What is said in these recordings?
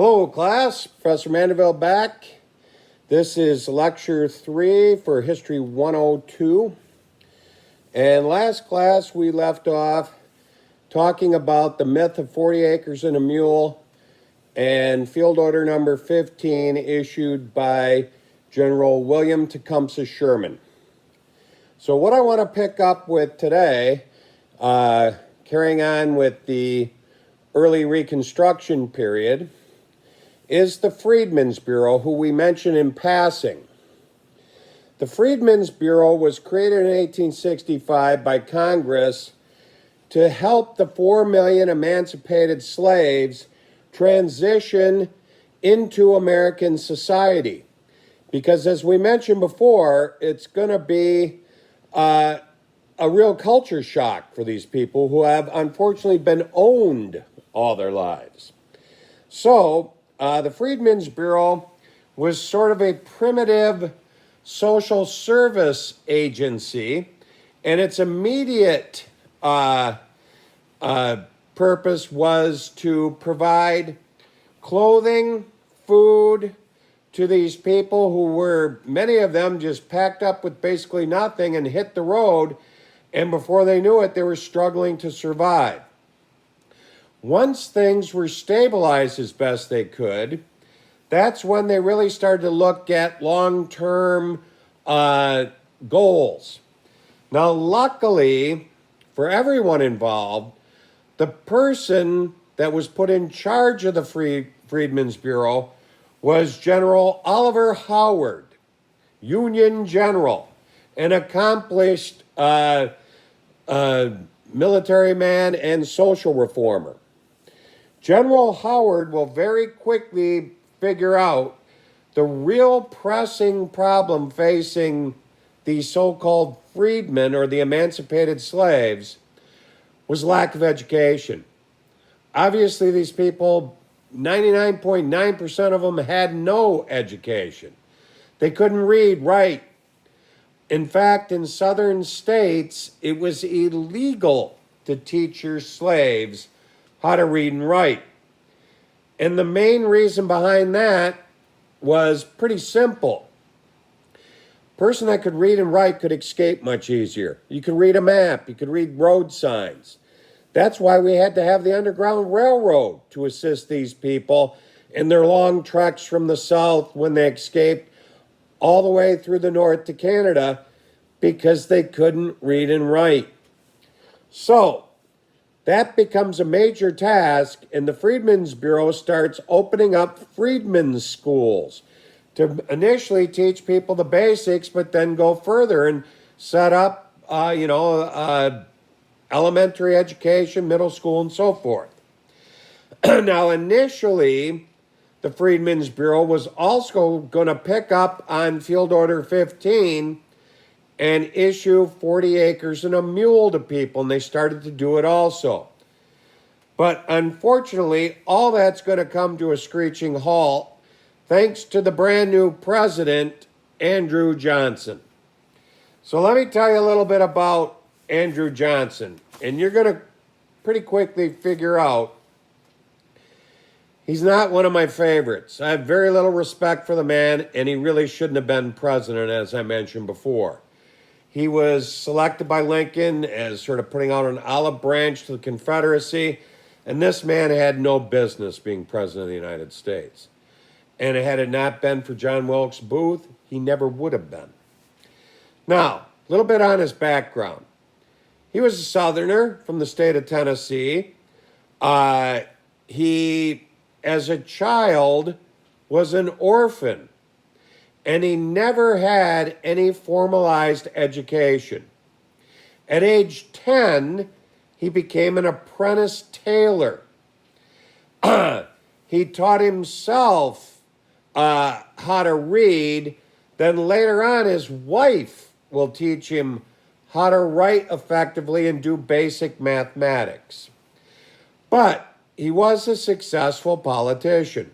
Hello, class. Professor Mandeville back. This is Lecture 3 for History 102. And last class we left off talking about the myth of 40 acres and a mule and Field Order number 15 issued by General William Tecumseh Sherman. So what I want to pick up with today, carrying on with the early Reconstruction period, is the Freedmen's Bureau, who we mentioned in passing. The Freedmen's Bureau was created in 1865 by Congress to help the 4 million emancipated slaves transition into American society. Because as we mentioned before, it's going to be a real culture shock for these people who have unfortunately been owned all their lives. So, the Freedmen's Bureau was sort of a primitive social service agency, and its immediate purpose was to provide clothing, food to these people who were, many of them, just packed up with basically nothing and hit the road, and before they knew it, they were struggling to survive. Once things were stabilized as best they could, that's when they really started to look at long-term goals. Now, luckily, for everyone involved, the person that was put in charge of the Freedmen's Bureau was General Oliver Howard, Union General, an accomplished military man and social reformer. General Howard will very quickly figure out the real pressing problem facing the so-called freedmen, or the emancipated slaves, was lack of education. Obviously, these people, 99.9% of them had no education. They couldn't read, write. In fact, in southern states, it was illegal to teach your slaves how to read and write. And the main reason behind that was pretty simple. A person that could read and write could escape much easier. You could read a map, you could read road signs. That's why we had to have the Underground Railroad to assist these people in their long treks from the south when they escaped all the way through the north to Canada, because they couldn't read and write. So, that becomes a major task, and the Freedmen's Bureau starts opening up freedmen's schools to initially teach people the basics, but then go further and set up, elementary education, middle school, and so forth. Now, initially, the Freedmen's Bureau was also going to pick up on Field Order 15 and issue 40 acres and a mule to people, and they started to do it also. But unfortunately, all that's going to come to a screeching halt thanks to the brand new president, Andrew Johnson. So let me tell you a little bit about Andrew Johnson, and you're going to pretty quickly figure out he's not one of my favorites. I have very little respect for the man, and he really shouldn't have been president, as I mentioned before. He was selected by Lincoln as sort of putting out an olive branch to the Confederacy, and this man had no business being president of the United States. And had it not been for John Wilkes Booth, he never would have been. Now, a little bit on his background. He was a Southerner from the state of Tennessee. He, as a child, was an orphan, and he never had any formalized education. At age 10, he became an apprentice tailor. He taught himself how to read. Then later on, his wife will teach him how to write effectively and do basic mathematics. But he was a successful politician.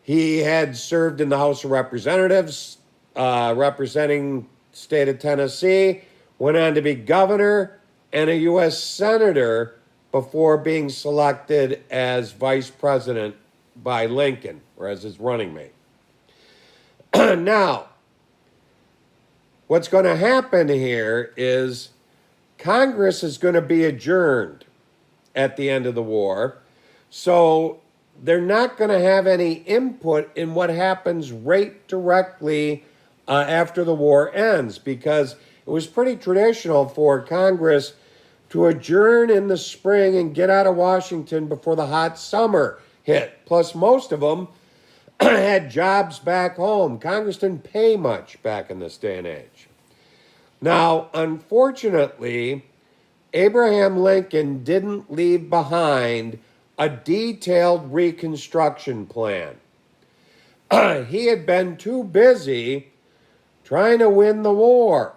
He had served in the House of Representatives, representing the state of Tennessee, went on to be governor and a U.S. senator before being selected as vice president by Lincoln, or as his running mate. Now, what's going to happen here is Congress is going to be adjourned at the end of the war. So they're not going to have any input in what happens right directly after the war ends, because it was pretty traditional for Congress to adjourn in the spring and get out of Washington before the hot summer hit. Plus, most of them had jobs back home. Congress didn't pay much back in this day and age. Now, unfortunately, Abraham Lincoln didn't leave behind a detailed Reconstruction plan. He had been too busy trying to win the war,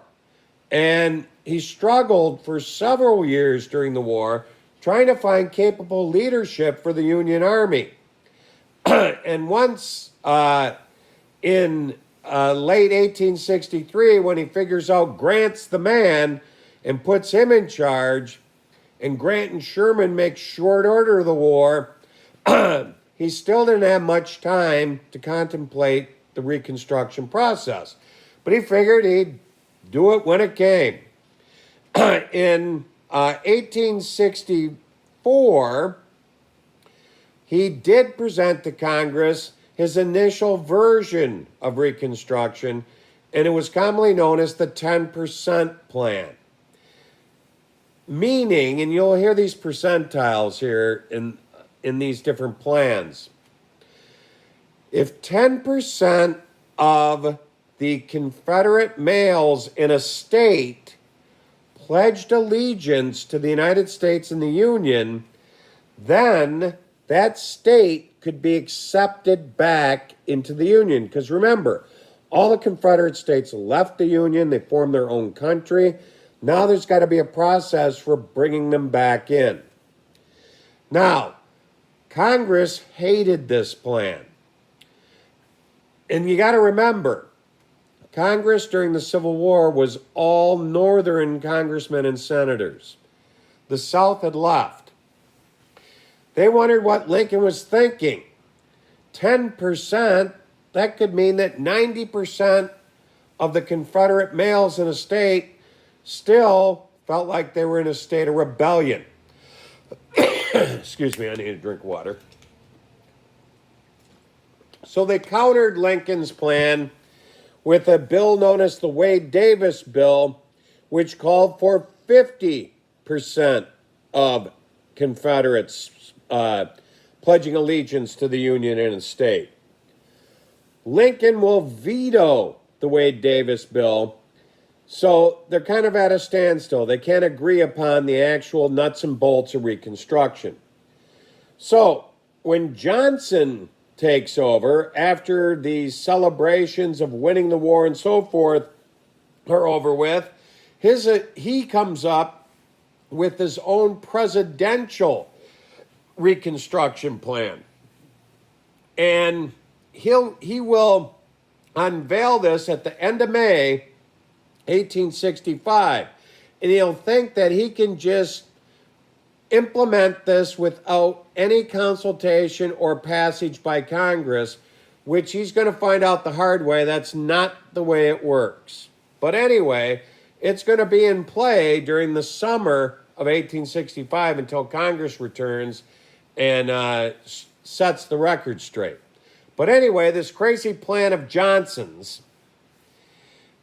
and he struggled for several years during the war trying to find capable leadership for the Union Army. And once in late 1863, when he figures out Grant's the man and puts him in charge, and Grant and Sherman make short order of the war, he still didn't have much time to contemplate the Reconstruction process. But he figured he'd do it when it came. In 1864, he did present to Congress his initial version of Reconstruction, and it was commonly known as the 10% plan. Meaning, and you'll hear these percentiles here in these different plans, if 10% of the Confederate males in a state pledged allegiance to the United States and the Union, then that state could be accepted back into the Union. Because remember, all the Confederate states left the Union, they formed their own country. Now there's got to be a process for bringing them back in. Now, Congress hated this plan. And you got to remember, Congress during the Civil War was all Northern congressmen and senators. The South had left. They wondered what Lincoln was thinking. 10%, that could mean that 90% of the Confederate males in a state still felt like they were in a state of rebellion. Excuse me, I need a drink of water. So they countered Lincoln's plan with a bill known as the Wade-Davis Bill, which called for 50% of Confederates pledging allegiance to the Union in a state. Lincoln will veto the Wade-Davis Bill, so they're kind of at a standstill. They can't agree upon the actual nuts and bolts of Reconstruction. So when Johnson takes over, after the celebrations of winning the war and so forth are over with, he comes up with his own presidential Reconstruction plan. And he will unveil this at the end of May 1865. And he'll think that he can just implement this without any consultation or passage by Congress, which he's going to find out the hard way. That's not the way it works. But anyway, it's going to be in play during the summer of 1865 until Congress returns and sets the record straight. But anyway, this crazy plan of Johnson's,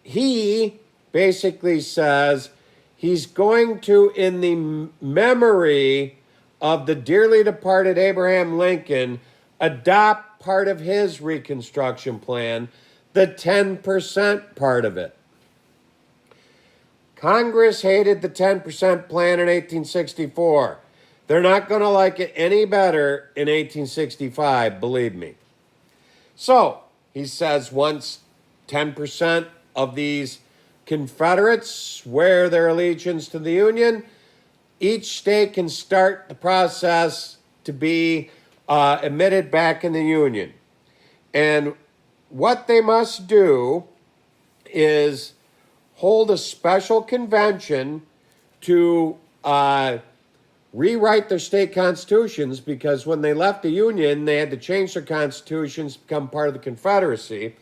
he basically says he's going to, in the memory of the dearly departed Abraham Lincoln, adopt part of his Reconstruction plan, the 10% part of it. Congress hated the 10% plan in 1864. They're not going to like it any better in 1865, believe me. So, he says once 10% of these Confederates swear their allegiance to the Union, each state can start the process to be admitted back in the Union. And what they must do is hold a special convention to rewrite their state constitutions, because when they left the Union, they had to change their constitutions to become part of the Confederacy.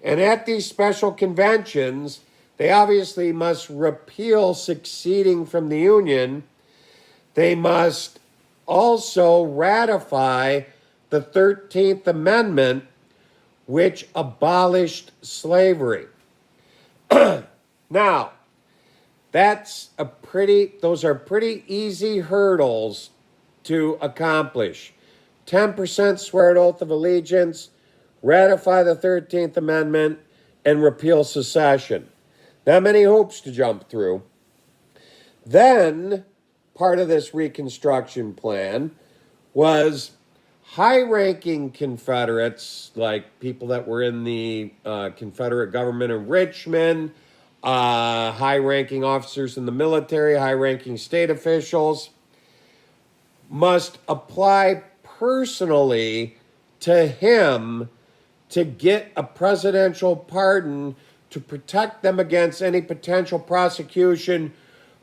And at these special conventions, they obviously must repeal seceding from the Union. They must also ratify the 13th Amendment, which abolished slavery. Now, those are pretty easy hurdles to accomplish. 10% swear an oath of allegiance, ratify the 13th Amendment, and repeal secession. Not many hoops to jump through. Then, part of this Reconstruction plan was high-ranking Confederates, like people that were in the Confederate government in Richmond, high-ranking officers in the military, high-ranking state officials, must apply personally to him to get a presidential pardon to protect them against any potential prosecution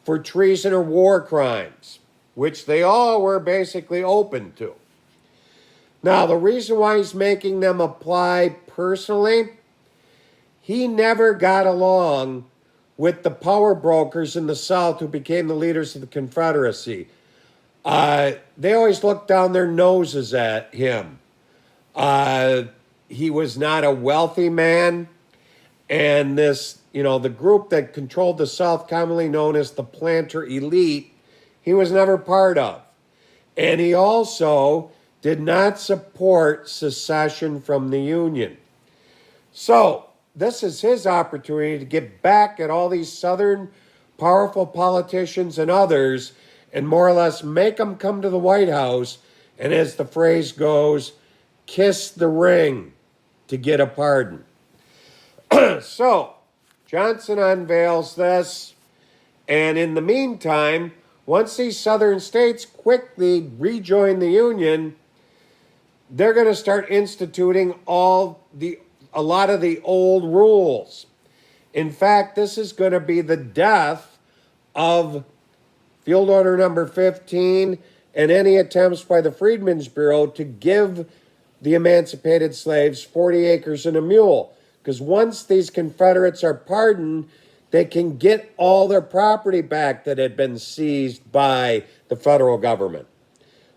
for treason or war crimes, which they all were basically open to. Now, the reason why he's making them apply personally, he never got along with the power brokers in the South who became the leaders of the Confederacy. They always looked down their noses at him. He was not a wealthy man, and the group that controlled the South, commonly known as the planter elite, he was never part of. And he also did not support secession from the Union. So, this is his opportunity to get back at all these Southern powerful politicians and others and more or less make them come to the White House and, as the phrase goes, kiss the ring to get a pardon. So, Johnson unveils this, and in the meantime, once these Southern states quickly rejoin the Union, they're going to start instituting a lot of the old rules. In fact, this is going to be the death of Field Order Number 15 and any attempts by the Freedmen's Bureau to give the emancipated slaves 40 acres and a mule. Because once these Confederates are pardoned, they can get all their property back that had been seized by the federal government.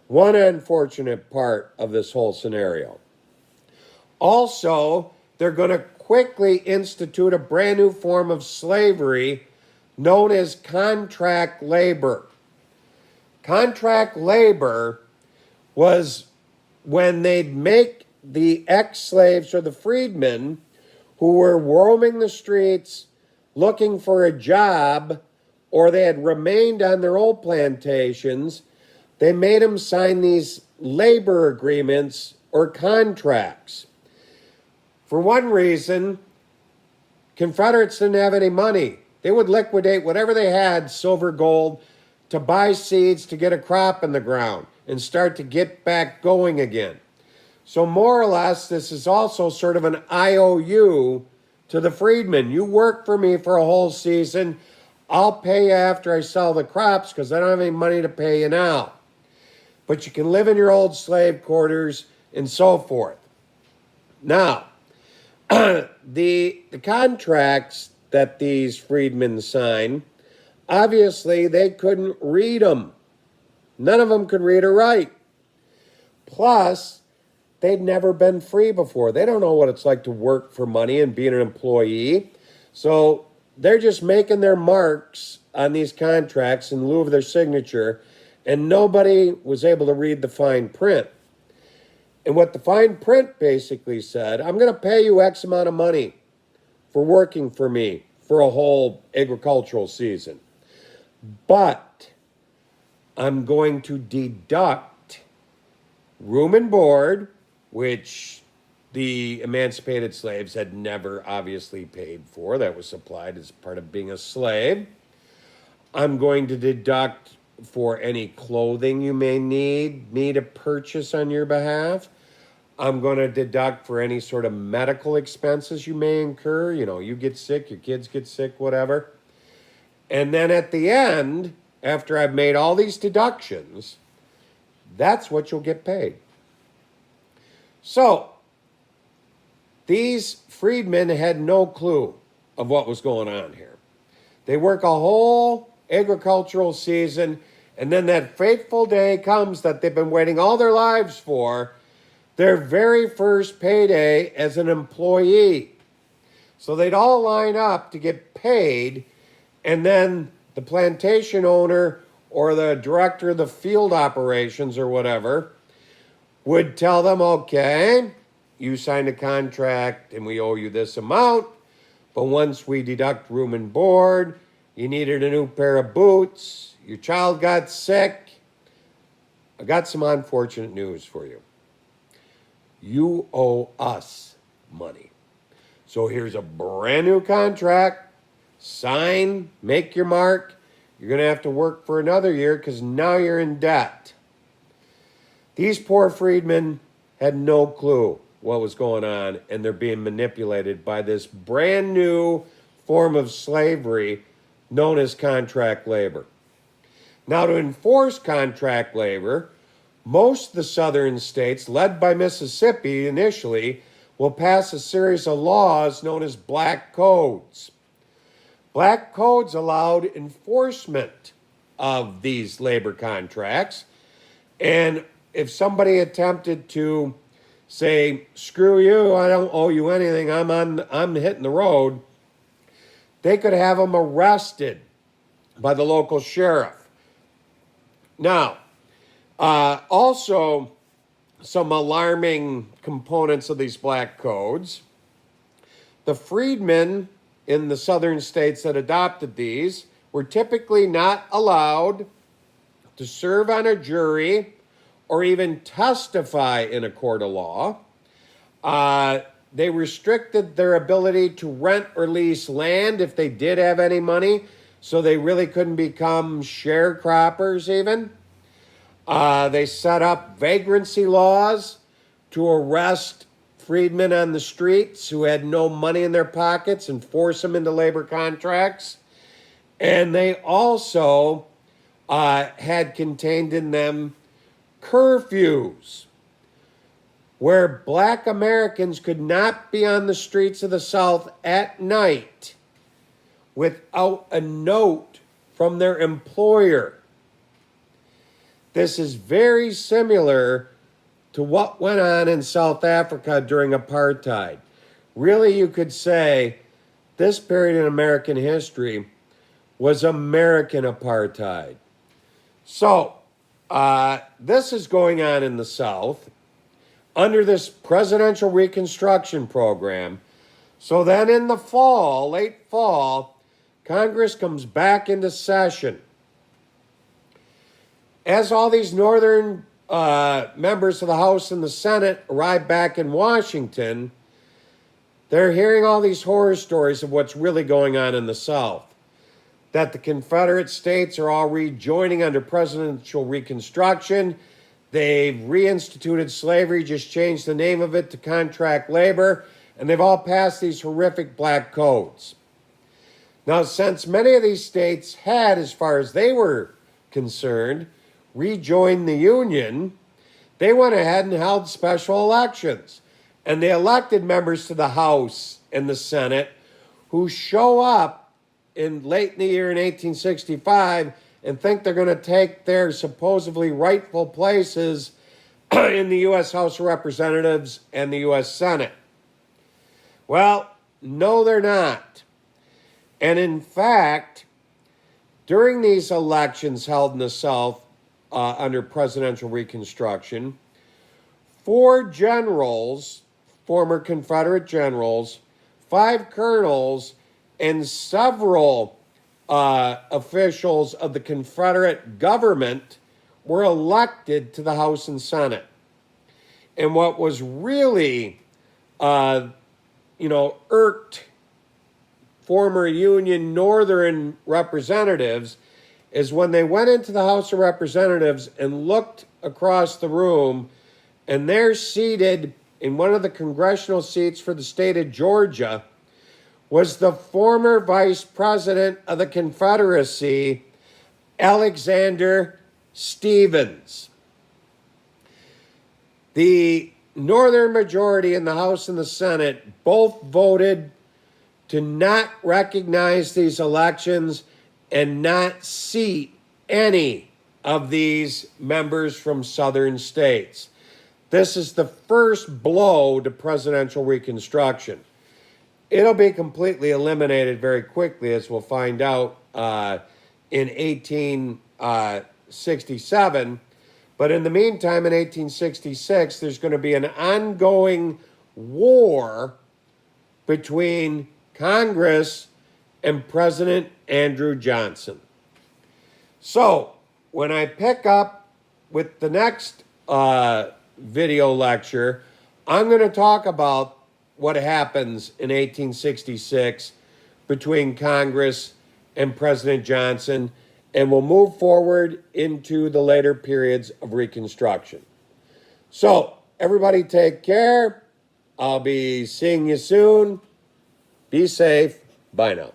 One unfortunate part of this whole scenario. Also, they're going to quickly institute a brand new form of slavery known as contract labor. Contract labor was when they'd make the ex-slaves or the freedmen who were roaming the streets looking for a job, or they had remained on their old plantations, they made them sign these labor agreements or contracts. For one reason, Confederates didn't have any money. They would liquidate whatever they had, silver, gold, to buy seeds to get a crop in the ground and start to get back going again. So more or less, this is also sort of an IOU to the freedmen. You work for me for a whole season. I'll pay you after I sell the crops because I don't have any money to pay you now. But you can live in your old slave quarters and so forth. Now, the contracts that these freedmen signed, obviously they couldn't read them. None of them could read or write. Plus, they'd never been free before. They don't know what it's like to work for money and being an employee. So they're just making their marks on these contracts in lieu of their signature, and nobody was able to read the fine print. And what the fine print basically said, I'm going to pay you X amount of money for working for me for a whole agricultural season. But I'm going to deduct room and board, which the emancipated slaves had never obviously paid for. That was supplied as part of being a slave. I'm going to deduct for any clothing you may need me to purchase on your behalf. I'm going to deduct for any sort of medical expenses you may incur. You know, you get sick, your kids get sick, whatever. And then at the end, after I've made all these deductions, that's what you'll get paid. So, these freedmen had no clue of what was going on here. They work a whole agricultural season, and then that fateful day comes that they've been waiting all their lives for, their very first payday as an employee. So they'd all line up to get paid, and then the plantation owner or the director of the field operations or whatever would tell them, okay, you signed a contract and we owe you this amount, but once we deduct room and board, you needed a new pair of boots, your child got sick. I got some unfortunate news for you. You owe us money. So here's a brand new contract. Sign, make your mark. You're going to have to work for another year because now you're in debt. These poor freedmen had no clue what was going on, and they're being manipulated by this brand new form of slavery known as contract labor. Now, to enforce contract labor, most of the southern states, led by Mississippi initially, will pass a series of laws known as black codes. Black codes allowed enforcement of these labor contracts, and if somebody attempted to say, screw you, I don't owe you anything, I'm hitting the road, they could have them arrested by the local sheriff. Now, also some alarming components of these black codes. The freedmen in the southern states that adopted these were typically not allowed to serve on a jury or even testify in a court of law. They restricted their ability to rent or lease land if they did have any money, so they really couldn't become sharecroppers even. They set up vagrancy laws to arrest freedmen on the streets who had no money in their pockets and force them into labor contracts. And they also had contained in them curfews where black Americans could not be on the streets of the South at night without a note from their employer. This is very similar to what went on in South Africa during apartheid. Really, you could say this period in American history was American apartheid. So, this is going on in the South under this presidential Reconstruction program. So then in the fall, late fall, Congress comes back into session. As all these northern members of the House and the Senate arrive back in Washington, they're hearing all these horror stories of what's really going on in the South. That the Confederate states are all rejoining under presidential Reconstruction. They've reinstituted slavery, just changed the name of it to contract labor, and they've all passed these horrific black codes. Now, since many of these states had, as far as they were concerned, rejoined the Union, they went ahead and held special elections. And they elected members to the House and the Senate who show up late in the year in 1865 and think they're going to take their supposedly rightful places in the U.S. House of Representatives and the U.S. Senate. Well, no, they're not. And in fact, during these elections held in the South under presidential Reconstruction, 4 generals, former Confederate generals, 5 colonels, and several officials of the Confederate government were elected to the House and Senate. And what was really, irked former Union Northern representatives is when they went into the House of Representatives and looked across the room, and they're seated in one of the congressional seats for the state of Georgia was the former vice president of the Confederacy, Alexander Stephens. The Northern majority in the House and the Senate both voted to not recognize these elections and not seat any of these members from southern states. This is the first blow to presidential Reconstruction. It'll be completely eliminated very quickly, as we'll find out in 1867. But in the meantime, in 1866, there's going to be an ongoing war between Congress and President Andrew Johnson. So, when I pick up with the next video lecture, I'm going to talk about what happens in 1866 between Congress and President Johnson, and we'll move forward into the later periods of Reconstruction. So, everybody take care. I'll be seeing you soon. Be safe. Bye now.